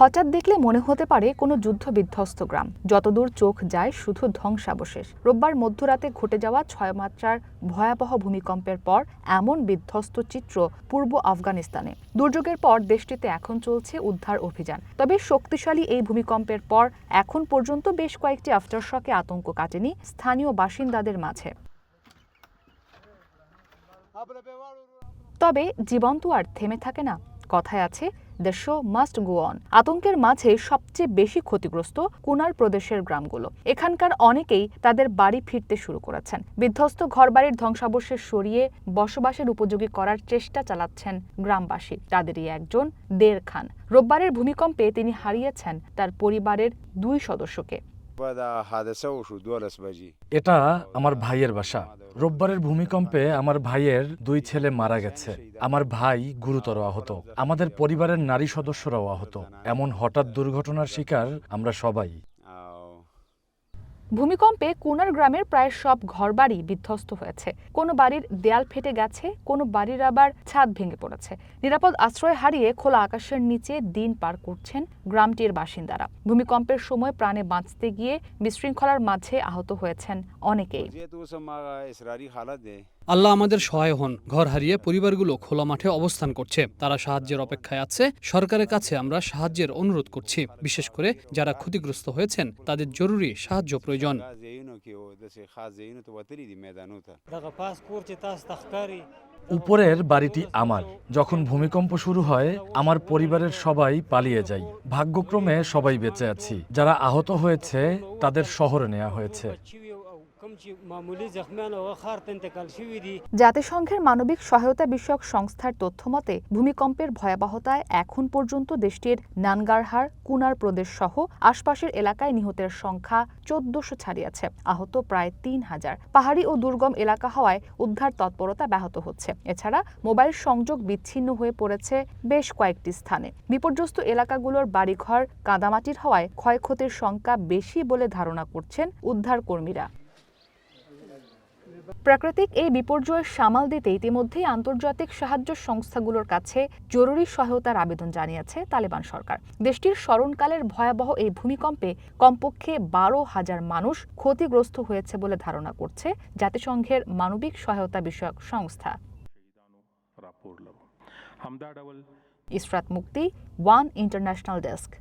হঠাৎ দেখলে মনে হতে পারে কোনো যুদ্ধবিধ্বস্ত গ্রাম, যতদূর চোখ যায় শুধু ধ্বংসাবশেষ। রোববার মধ্যরাতে ঘটে যাওয়া ৬ মাত্রার ভয়াবহ ভূমিকম্পের পর এমন বিধ্বস্ত চিত্র পূর্ব আফগানিস্তানে। দুর্যোগের পর দেশটিতে এখন চলছে উদ্ধার অভিযান। তবে শক্তিশালী এই ভূমিকম্পের পর এখন পর্যন্ত বেশ কয়েকটি আফটারশকে আতঙ্ক কাটেনি স্থানীয় বাসিন্দাদের মাঝে। তবে জীবন তো আর থেমে থাকে না। কথায় আছে, the show must go on. আতঙ্কের মাঝে সবচেয়ে বেশি ক্ষতিগ্রস্ত কুনার প্রদেশের গ্রামগুলো। এখানকার অনেকেই তাদের বাড়ি ফিরতে শুরু করেছেন। বিধ্বস্ত ঘরবাড়ির ধ্বংসাবশেষ সরিয়ে বসবাসের উপযোগী করার চেষ্টা চালাচ্ছেন গ্রামবাসী। তাদেরই একজন দের খান। রোববারের ভূমিকম্পে তিনি হারিয়েছেন তার পরিবারের 2 সদস্যকে। এটা আমার ভাইয়ের বাসা। রোববারের ভূমিকম্পে আমার ভাইয়ের 2 ছেলে মারা গেছে। আমার ভাই গুরুতর আহত। আমাদের পরিবারের নারী সদস্যরাও আহত। এমন হঠাৎ দুর্ঘটনার শিকার আমরা সবাই। ভূমিকম্পে কুনার গ্রামের প্রায় সব ঘরবাড়ি বিধ্বস্ত হয়েছে। কোনো বাড়ির দেয়াল ফেটে গেছে, কোনো বাড়ির আবার ছাদ ভেঙে পড়েছে। নিরাপদ আশ্রয় হারিয়ে খোলা আকাশের নিচে দিন পার করছেন গ্রামটির বাসিন্দারা। ভূমিকম্পের সময় প্রাণে বাঁচতে গিয়ে বিশৃঙ্খলার মাঝে আহত হয়েছেন অনেকেই। আল্লাহ আমাদের সহায় হন। ঘর হারিয়ে পরিবারগুলো খোলা মাঠে অবস্থান করছে। তারা সাহায্যের অপেক্ষায় আছে। সরকারের কাছে আমরা সাহায্যের অনুরোধ করছি। বিশেষ করে যারা ক্ষতিগ্রস্ত হয়েছেন তাদের জরুরি সাহায্য প্রয়োজন। উপরের বাড়িটি আমার। যখন ভূমিকম্প শুরু হয় আমার পরিবারের সবাই পালিয়ে যাই। ভাগ্যক্রমে সবাই বেঁচে আছি। যারা আহত হয়েছে তাদের শহরে নেওয়া হয়েছে। জাতিসংঘের মানবিক সহায়তা বিষয়ক সংস্থার তথ্যমতে ভূমিকম্পের ভয়াবহতায় এখন পর্যন্ত দেশটির নানগারহার, কুনার প্রদেশ সহ আশপাশের এলাকায় নিহতের সংখ্যা ১৪০০ ছাড়িয়েছে। আহত প্রায় ৩,০০০। পাহাড়ি ও দুর্গম এলাকা হওয়ায় উদ্ধার তৎপরতা ব্যাহত হচ্ছে। এছাড়া মোবাইল সংযোগ বিচ্ছিন্ন হয়ে পড়েছে বেশ কয়েকটি স্থানে। বিপর্যস্ত এলাকাগুলোর বাড়িঘর কাদামাটির হওয়ায় ক্ষয়ক্ষতির সংখ্যা বেশি বলে ধারণা করছেন উদ্ধারকর্মীরা। প্রাকৃতিক এই বিপর্যয়ের সামাল দিতে ইতিমধ্যেই আন্তর্জাতিক সাহায্য সংস্থাগুলোর কাছে জরুরি সহায়তার আবেদন জানিয়েছে তালেবান সরকার। দেশটির স্মরণকালের ভয়াবহ এই ভূমিকম্পে কমপক্ষে ১২,০০০ মানুষ ক্ষতিগ্রস্ত হয়েছে বলে ধারণা করছে জাতিসংঘের মানবিক সহায়তা বিষয়ক সংস্থা। ইসরাত মুক্তি, ওয়ান ইন্টারন্যাশনাল ডেস্ক।